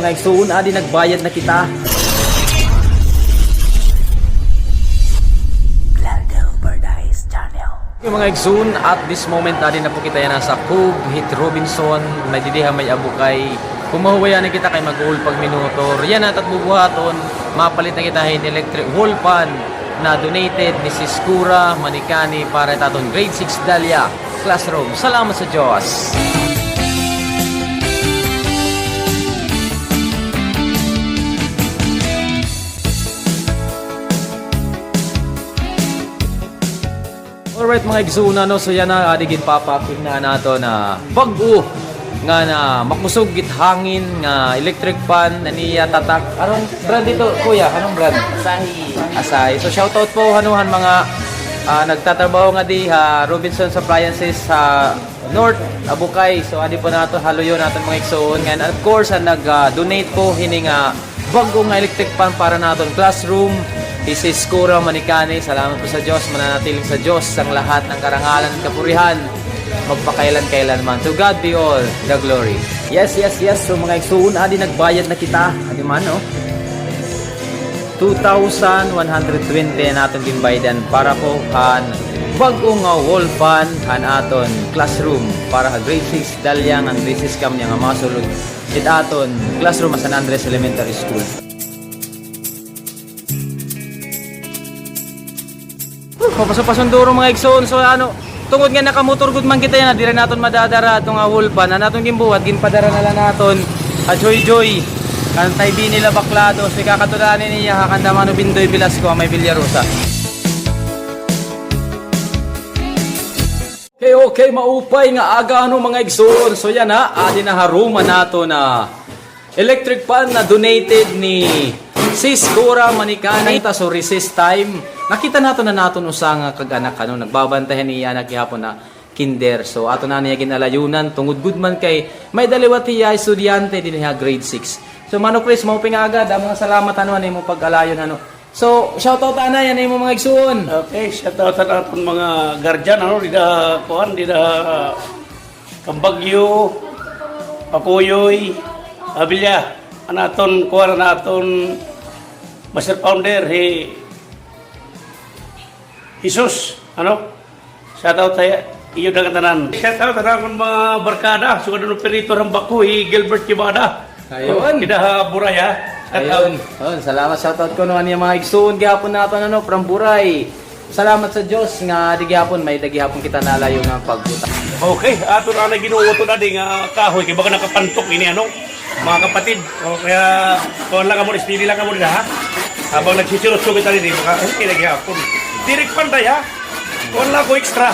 mga igsoon, adi nagbayad na kita. Yung mga igsoon, at this moment adi na po kita yan nasa Cove Hit Robinson, may didiha may abukay. Pumahuwayan na kita kay mag-uul pag minutor. Yan at bubuhaton, mapalit na kita hin electric wall fan na donated ni Sis Cura Manicani para taton grade 6 Dahlia classroom. Salamat sa Diyos. Alright mga igsoon, no? So yan na, adigin papakin na nato na bag-o nga na makmusog git hangin nga electric fan na niya tatak. Anong brand dito, kuya? Anong brand? Asahi. So shoutout po hanuhan mga nagtatrabaho nga di Robinson Appliances sa North Abukay. So adi po nato haluyo naton mga igsoon. And of course nag-donate po hining bag-o nga electric fan para naton classroom. This is Cura Manicani. Salamat po sa Diyos. Mananatiling sa Diyos ang lahat ng karangalan at kapurihan. Magpakailan-kailanman. To God be all the glory. Yes. So mga igsoon, adi nagbayad na kita. Adi man, no? 2,120 natin ginbaydan para po bag-o nga wall fan aton classroom para grade 6 Dahlia ang grade 6 kam niya nga masulod. Aton classroom sa San Andres Elementary School. Pasunduro mga igsoon. So tungod nga nakamotor good man kita yan, di rin naton madadara itong wulpan na naton gimbuhat, ginpadara na lang naton joy kantay binila baklado. So kakatulanin niya kakandamano Bindoy Velasco may Villarosa. Okay, maupay nga aga mga igsoon. So yan adi na haruman nato na electric fan na donated ni Sis Cura Manicani. So recess time, nakita nato na naton usang kag-anak nagbabantayan niya naghihapon na kinder. So ato na niya ginalayunan tungod good man kay may daliwat niya estudyante din niya grade 6. So Mano Chris, mao agad mga salamat nimo pag-alayon So shoutout ana yan imo mga igsoon. Okay, shoutout sa aton mga guardian dida kuan dida Kambagyo, Pakuyoy, Abilya, anaton kuan naton Master Founder Jesus, shoutout tayo iyo dagang tanan. Shoutout sa akong mga barkada, sugad ng operator ang Baku, Gilbert Kibada. Ayun. Kita Buraya. Ayun. Salamat shoutout ko naman yung mga igsoon gihapon naton from Buray. Salamat sa Diyos nga di gihapon may dagihapon kita nalayo ng pagbuta. Okay, aton ana ginuoto na ding kahoy kay baka nakapantok ini mga kapatid. O kaya kuan lang mo steady lang mo ha. Habang nagsisirot-sumit na rin, baka hindi nagyapon. Direct panday ha. Kuan lang ko extra.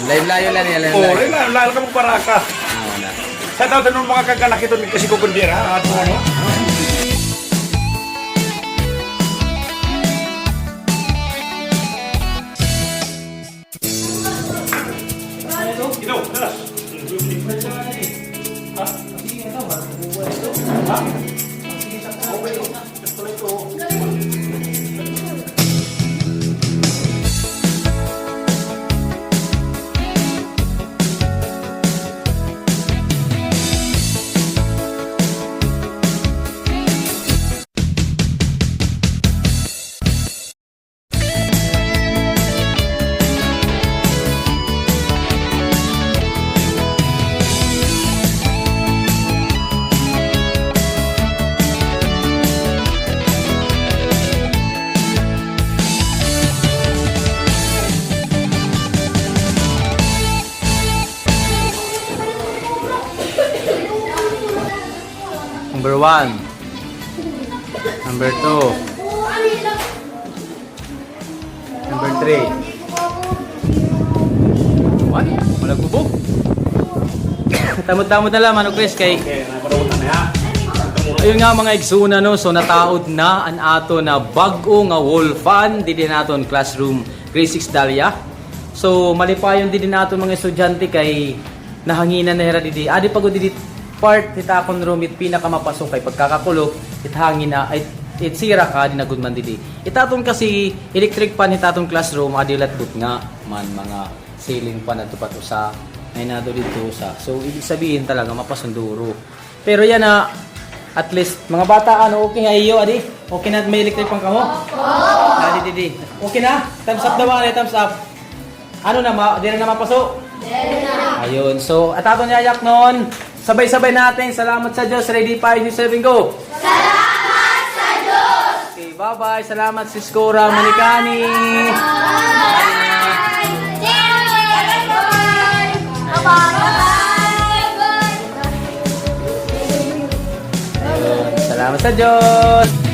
Live layo lang yan. Oo, live ka mo para ka. Sa tao tanong mga kagalaki doon kasi kukundir ha. Number 1. Number 2. Number 3. What? Walang bubog. Tamod-tamod na lang, Mano Chris, kay... Ayun nga mga igsoon, so nataod na ang ato na bag-o nga wall fan dito naton classroom grade 6 Dahlia. So malipayon din nato mga estudyante kay nahanginan na hera didi. Adi pagod didi part kita kon room it pinaka mapasok kay pagkakakulo it hangin na it sira ka di nagud man didi. Itaton kasi electric fan itaton classroom adi latbut nga man mga ceiling fan ato pato sa ay nato dito sa. So ibig sabihin talaga mapasunduro. Pero yan na At least, mga bata, ano, okay nga iyo, adi? Okay na may electric pang kamo? Adi, di. Okay na? Thumbs up daw, adi, thumbs up. Ano na, di na mapaso? Ayun, so, at ato niyayak nun, sabay-sabay natin, salamat sa Diyos, ready, 5, 6, 7, go! Salamat sa Diyos! Okay, bye-bye, salamat si Skora Manikani! Salamat sa Diyos!